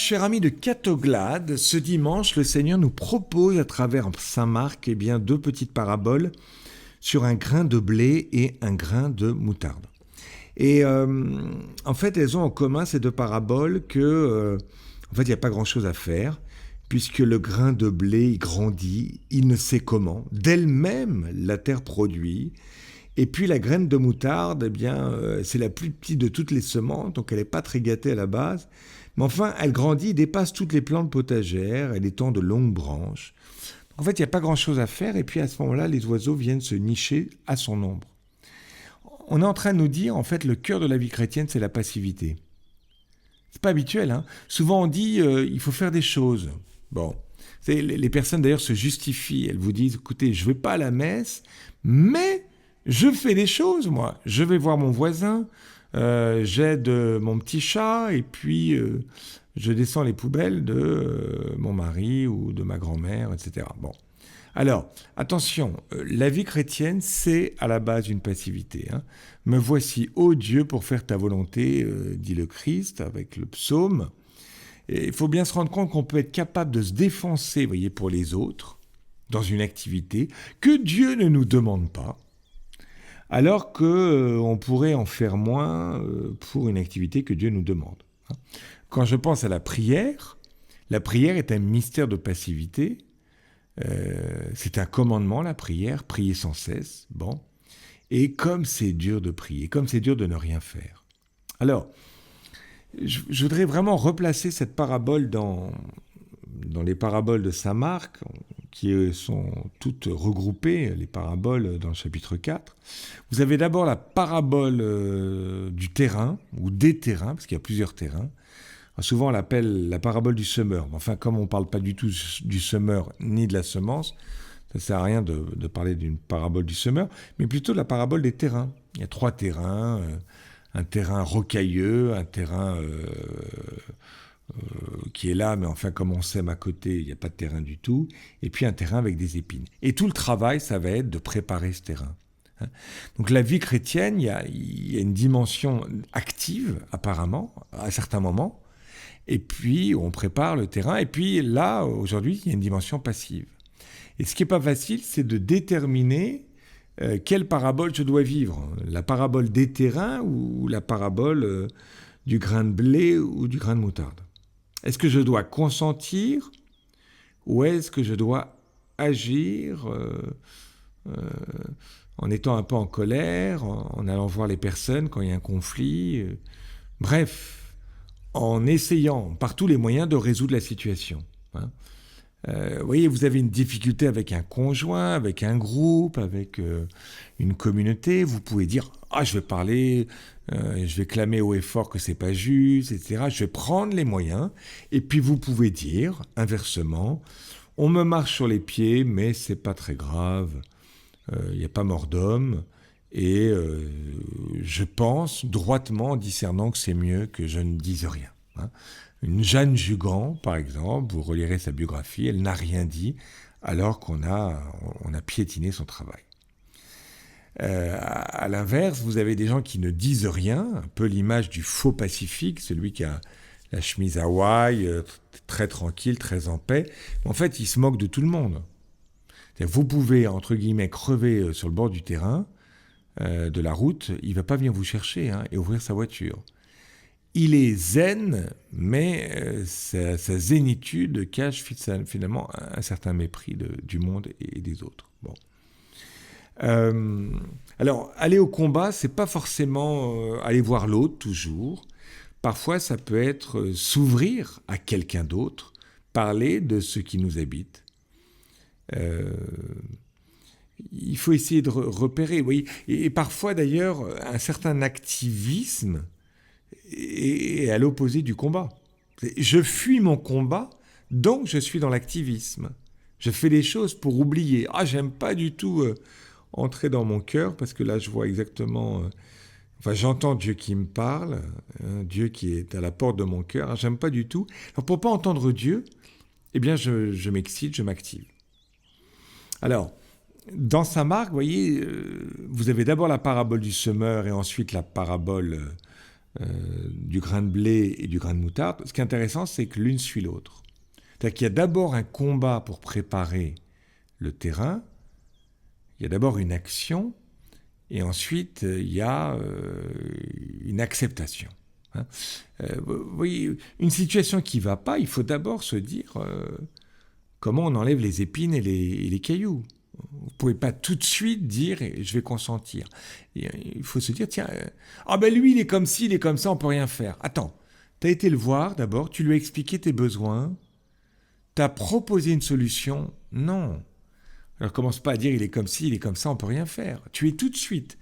cher ami de Catoglade, ce dimanche, le Seigneur nous propose à travers saint Marc deux petites paraboles sur un grain de blé et un grain de moutarde. Et en fait, elles ont en commun ces deux paraboles que, il n'y a pas grand-chose à faire, puisque le grain de blé il grandit, il ne sait comment, d'elle-même la terre produit. Et puis la graine de moutarde, c'est la plus petite de toutes les semences, donc elle n'est pas très gâtée à la base. Mais enfin, elle grandit, dépasse toutes les plantes potagères, elle étend de longues branches. En fait, il n'y a pas grand-chose à faire, et puis à ce moment-là, les oiseaux viennent se nicher à son ombre. On est en train de nous dire, en fait, le cœur de la vie chrétienne, c'est la passivité. C'est pas habituel, hein. Souvent on dit, il faut faire des choses. Bon, les personnes d'ailleurs se justifient, elles vous disent, écoutez, je ne vais pas à la messe, mais je fais des choses, moi. Je vais voir mon voisin, j'aide mon petit chat, et puis je descends les poubelles de mon mari ou de ma grand-mère, etc. Bon. Alors, attention, la vie chrétienne, c'est à la base une passivité. Hein. Me voici, ô Dieu, pour faire ta volonté, dit le Christ avec le psaume. Et il faut bien se rendre compte qu'on peut être capable de se défoncer, voyez, pour les autres, dans une activité que Dieu ne nous demande pas, alors qu'on pourrait en faire moins pour une activité que Dieu nous demande. Hein. Quand je pense à la prière est un mystère de passivité. C'est un commandement, la prière, prier sans cesse, bon. Et comme c'est dur de prier, comme c'est dur de ne rien faire. Alors, je voudrais vraiment replacer cette parabole dans les paraboles de saint Marc, qui sont toutes regroupées, les paraboles dans le chapitre 4. Vous avez d'abord la parabole du terrain, ou des terrains, parce qu'il y a plusieurs terrains. Souvent, on l'appelle la parabole du semeur. Enfin, comme on ne parle pas du tout du semeur ni de la semence, ça ne sert à rien de parler d'une parabole du semeur, mais plutôt de la parabole des terrains. Il y a 3 terrains, un terrain rocailleux, un terrain qui est là, mais enfin, comme on sème à côté, il n'y a pas de terrain du tout, et puis un terrain avec des épines. Et tout le travail, ça va être de préparer ce terrain. Donc la vie chrétienne, il y a une dimension active, apparemment, à certains moments, et puis on prépare le terrain, et puis là, aujourd'hui, il y a une dimension passive. Et ce qui n'est pas facile, c'est de déterminer quelle parabole je dois vivre. La parabole des terrains ou la parabole du grain de blé ou du grain de moutarde. Est-ce que je dois consentir ou est-ce que je dois agir en étant un peu en colère, en allant voir les personnes quand il y a un conflit, bref, en essayant par tous les moyens de résoudre la situation. Hein. Vous voyez, vous avez une difficulté avec un conjoint, avec un groupe, avec une communauté, vous pouvez dire « Ah, je vais parler, je vais clamer haut et fort que c'est pas juste, etc. » Je vais prendre les moyens. Et puis vous pouvez dire, inversement, « On me marche sur les pieds, mais c'est pas très grave. Il n'y a pas mort d'homme. » Et je pense droitement en discernant que c'est mieux que je ne dise rien. Hein. Une Jeanne Jugan, par exemple, vous relirez sa biographie, elle n'a rien dit alors qu'on a piétiné son travail. À l'inverse, vous avez des gens qui ne disent rien, un peu l'image du faux pacifique, celui qui a la chemise Hawaï, très tranquille, très en paix. En fait, il se moque de tout le monde. Vous pouvez, entre guillemets, crever sur le bord du terrain, de la route, il ne va pas venir vous chercher et ouvrir sa voiture. Il est zen, mais sa zénitude cache finalement un certain mépris du monde et des autres. Bon. Alors, aller au combat, c'est pas forcément aller voir l'autre toujours. Parfois, ça peut être s'ouvrir à quelqu'un d'autre, parler de ce qui nous habite. Il faut essayer de repérer, oui. Et parfois d'ailleurs, un certain activisme est à l'opposé du combat. Je fuis mon combat, donc je suis dans l'activisme. Je fais des choses pour oublier. Ah, j'aime pas du tout entrer dans mon cœur, parce que là je vois exactement... j'entends Dieu qui me parle, Dieu qui est à la porte de mon cœur. J'aime pas du tout. Alors pour pas entendre Dieu, eh bien je m'excite, je m'active. Alors, dans saint Marc, vous voyez, vous avez d'abord la parabole du semeur et ensuite la parabole du grain de blé et du grain de moutarde, ce qui est intéressant, c'est que l'une suit l'autre. C'est-à-dire qu'il y a d'abord un combat pour préparer le terrain, il y a d'abord une action, et ensuite il y a une acceptation. Hein. Vous voyez, une situation qui ne va pas, il faut d'abord se dire comment on enlève les épines et les cailloux. Vous ne pouvez pas tout de suite dire je vais consentir. Et, il faut se dire tiens, ah ben lui il est comme ci, il est comme ça, on ne peut rien faire. Attends, tu as été le voir d'abord, tu lui as expliqué tes besoins, tu as proposé une solution. Non. Alors commence pas à dire il est comme ci, il est comme ça, on ne peut rien faire. Tu es tout de suite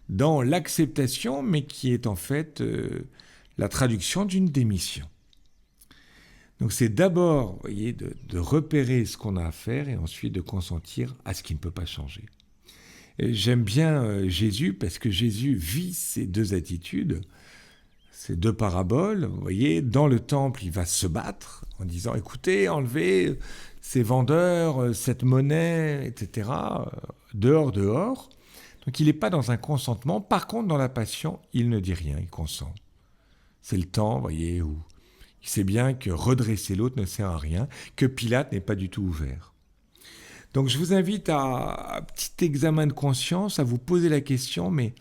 dans l'acceptation, mais qui est en fait la traduction d'une démission. Donc c'est d'abord, vous voyez, de repérer ce qu'on a à faire et ensuite de consentir à ce qui ne peut pas changer. Et j'aime bien Jésus parce que Jésus vit ces deux attitudes, ces deux paraboles. Vous voyez, dans le temple, il va se battre en disant, écoutez, enlevez ces vendeurs, cette monnaie, etc., dehors. Donc il n'est pas dans un consentement. Par contre, dans la passion, il ne dit rien, il consent. C'est le temps, vous voyez, où il sait bien que redresser l'autre ne sert à rien, que Pilate n'est pas du tout ouvert. Donc je vous invite à un petit examen de conscience, à vous poser la question, mais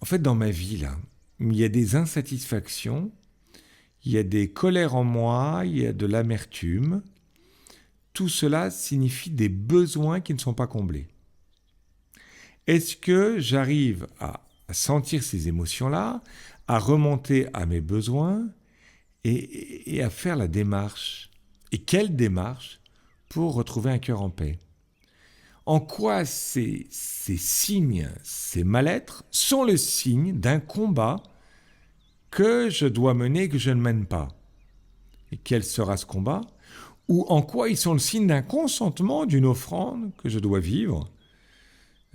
en fait dans ma vie, là, il y a des insatisfactions, il y a des colères en moi, il y a de l'amertume. Tout cela signifie des besoins qui ne sont pas comblés. Est-ce que j'arrive à sentir ces émotions-là, à remonter à mes besoins et à faire la démarche? Et quelle démarche pour retrouver un cœur en paix? En quoi ces signes, ces mal-être sont le signe d'un combat que je dois mener et que je ne mène pas? Et quel sera ce combat? Ou en quoi ils sont le signe d'un consentement, d'une offrande que je dois vivre,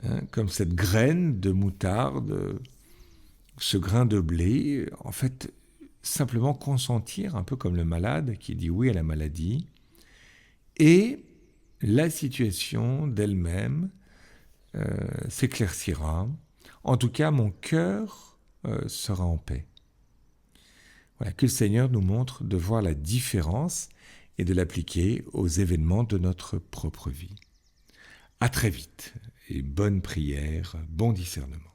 hein, comme cette graine de moutarde, ce grain de blé, en fait, simplement consentir, un peu comme le malade qui dit oui à la maladie, et la situation d'elle-même s'éclaircira. En tout cas, mon cœur sera en paix. Voilà, que le Seigneur nous montre de voir la différence et de l'appliquer aux événements de notre propre vie. À très vite et bonne prière, bon discernement.